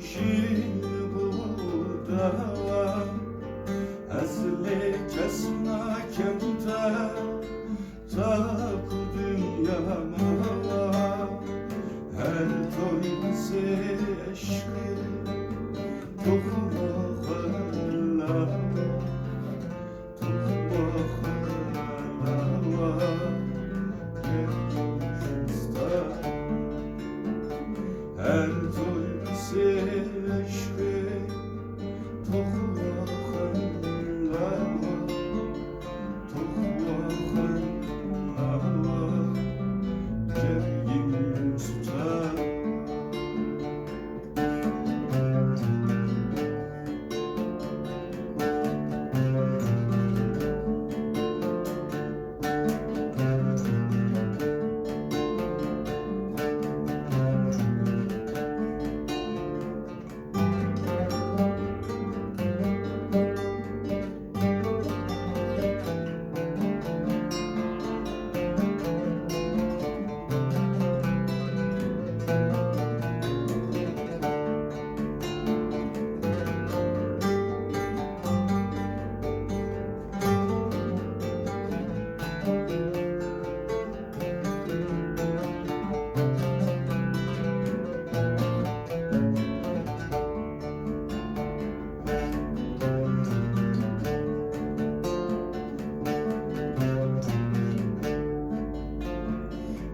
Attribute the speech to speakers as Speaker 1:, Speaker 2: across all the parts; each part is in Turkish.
Speaker 1: jînî bu dawe ezli kes nakem takû dunya mawe her toyması eşqim Tuxwa lawe her toyması eşqim Tuxwa lawe cergim sûtawe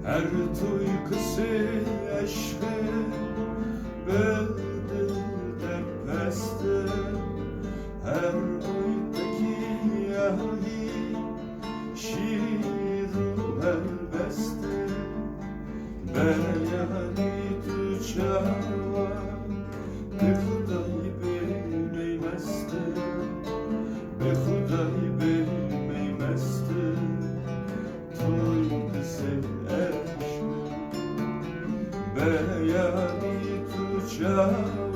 Speaker 1: her toy qisey esqim detperistim her oydaki yahi şî'ir elbeste Beyadi Tuxwa be Xuday bilmeymezdim be Xuday bilmeymezdim toy qisey eşqim Beyadi Tuxwa